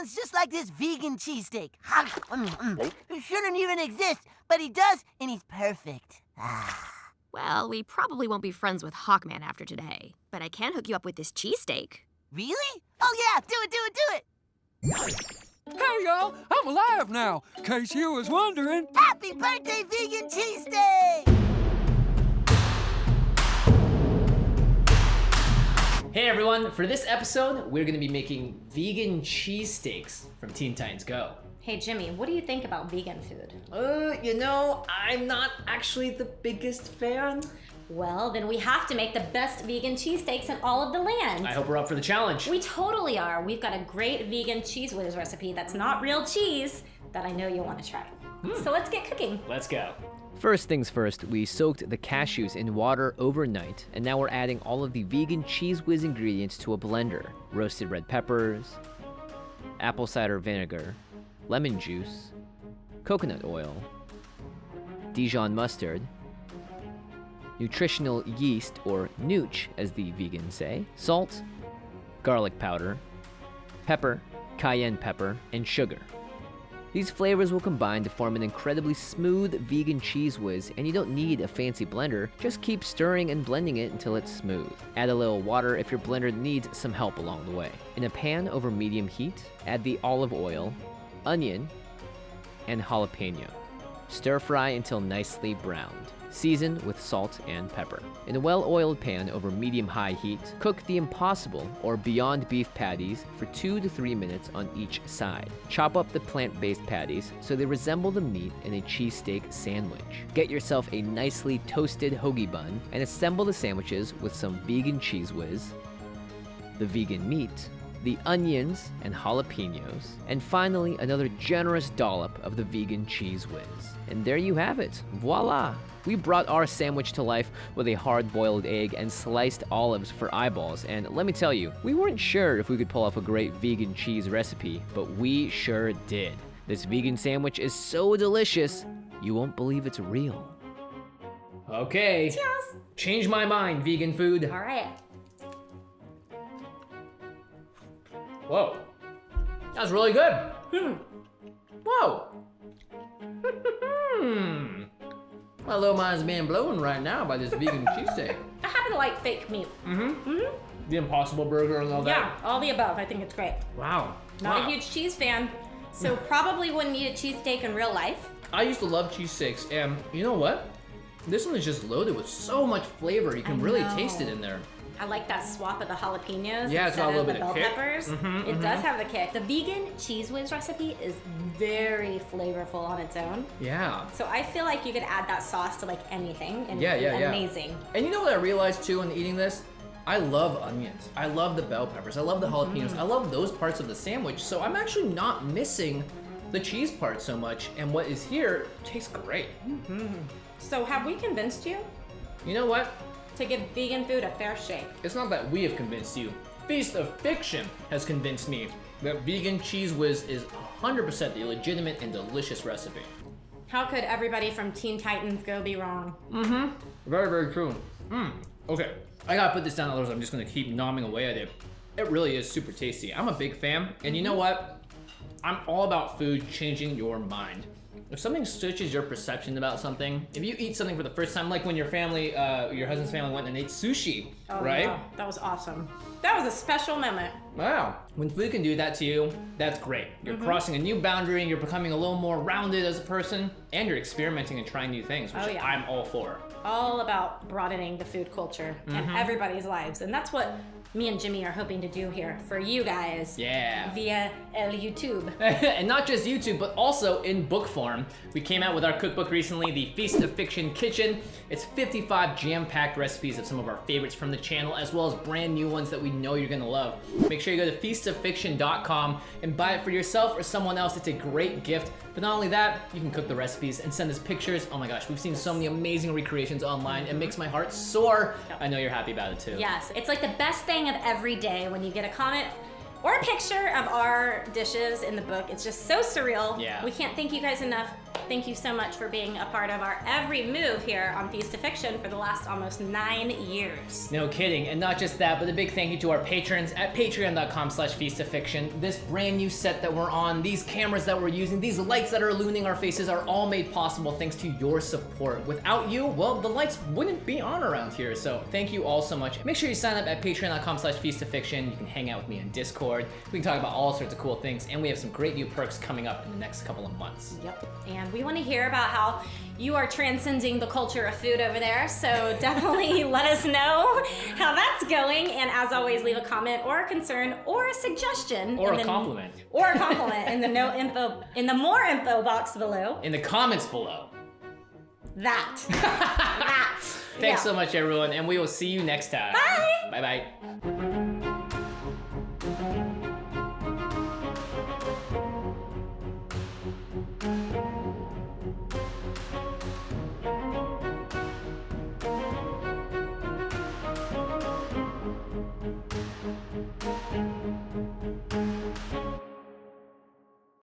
sounds just like this vegan cheesesteak. It shouldn't even exist, but he does, and he's perfect. Well, we probably won't be friends with Hawkman after today, but I can hook you up with this cheesesteak. Really? Oh yeah, do it! Hey, y'all, I'm alive now, in case you was wondering. Happy birthday, vegan cheesesteak! Hey everyone, for this episode, we're gonna be making vegan cheesesteaks from Teen Titans Go. Hey Jimmy, what do you think about vegan food? I'm not actually the biggest fan. Well, then we have to make the best vegan cheesesteaks in all of the land. I hope we're up for the challenge. We totally are. We've got a great vegan cheese whiz recipe that's not real cheese that I know you'll want to try. So let's get cooking. Let's go. First things first, we soaked the cashews in water overnight, and now we're adding all of the vegan cheese whiz ingredients to a blender. Roasted red peppers, apple cider vinegar, lemon juice, coconut oil, Dijon mustard, nutritional yeast, or nooch as the vegans say, salt, garlic powder, pepper, cayenne pepper, and sugar. These flavors will combine to form an incredibly smooth vegan cheese whiz, and you don't need a fancy blender, just keep stirring and blending it until it's smooth. Add a little water if your blender needs some help along the way. In a pan over medium heat, add the olive oil, onion, and jalapeno. Stir fry until nicely browned. Season with salt and pepper. In a well-oiled pan over medium-high heat, cook the Impossible or Beyond Beef patties for 2 to 3 minutes on each side. Chop up the plant-based patties so they resemble the meat in a cheesesteak sandwich. Get yourself a nicely toasted hoagie bun and assemble the sandwiches with some vegan cheese whiz, the vegan meat, the onions and jalapenos, and finally another generous dollop of the vegan cheese whiz. And there you have it. Voila! We brought our sandwich to life with a hard-boiled egg and sliced olives for eyeballs, and let me tell you, we weren't sure if we could pull off a great vegan cheese recipe, but we sure did. This vegan sandwich is so delicious, you won't believe it's real. Okay. Cheers. Change my mind, vegan food. All right. Whoa. That's really good. Whoa. My little mind's being blown right now by this vegan cheesesteak. I happen to like fake meat. The Impossible Burger and all that. Yeah, all the above. I think it's great. Wow. Not a huge cheese fan, so probably wouldn't eat a cheesesteak in real life. I used to love cheesesteaks, and you know what? This one is just loaded with so much flavor. You can really taste it in there. I like that swap of the jalapenos Yeah, it's got a little bit of bell kick. peppers. It does have the kick. The vegan cheese whiz recipe is very flavorful on its own. Yeah. So I feel like you could add that sauce to like anything and Yeah. amazing. And you know what I realized too in eating this? I love onions. I love the bell peppers. I love the jalapenos. I love those parts of the sandwich. So I'm actually not missing the cheese part so much. And what is here tastes great. So have we convinced you You know what? to give vegan food a fair shake? It's not that we have convinced you. Feast of Fiction has convinced me that vegan cheese whiz is 100% the legitimate and delicious recipe. How could everybody from Teen Titans Go be wrong? Very, very true. Okay, I gotta put this down, otherwise I'm just gonna keep nomming away at it. It really is super tasty. I'm a big fan, and you know what? I'm all about food changing your mind. If something switches your perception about something, if you eat something for the first time, like when your family, your husband's family went and ate sushi, right? Wow, that was awesome. That was a special moment. Wow. When food can do that to you, that's great. You're crossing a new boundary, and you're becoming a little more rounded as a person, and you're experimenting and trying new things, which I'm all for. All about broadening the food culture in everybody's lives. And that's what me and Jimmy are hoping to do here for you guys. Yeah. Via El YouTube. And not just YouTube, but also in book form. We came out with our cookbook recently, the Feast of Fiction Kitchen. It's 55 jam-packed recipes of some of our favorites from the channel, as well as brand new ones that we know you're gonna love. Make sure you go to feastoffiction.com and buy it for yourself or someone else. It's a great gift. But not only that, you can cook the recipes and send us pictures. Oh my gosh, we've seen so many amazing recreations online. It makes my heart soar. I know you're happy about it too. Yes, it's like the best thing of every day when you get a comment or a picture of our dishes in the book. It's just so surreal. Yeah. We can't thank you guys enough. thank you so much for being a part of our every move here on Feast of Fiction for the last almost 9 years. No kidding, and not just that, but a big thank you to our patrons at patreon.com/feastoffiction. This brand new set that we're on, these cameras that we're using, these lights that are illuminating our faces are all made possible thanks to your support. Without you, well, the lights wouldn't be on around here, so thank you all so much. Make sure you sign up at patreon.com/feastoffiction. You can hang out with me on Discord. We can talk about all sorts of cool things, and we have some great new perks coming up in the next couple of months. Yep, and we want to hear about how you are transcending the culture of food over there, so definitely let us know how that's going, and as always, leave a comment or a concern or a suggestion. Or a compliment. Or a compliment in the more info box below. In the comments below. That. Thanks so much, everyone, and we will see you next time. Bye. Bye-bye.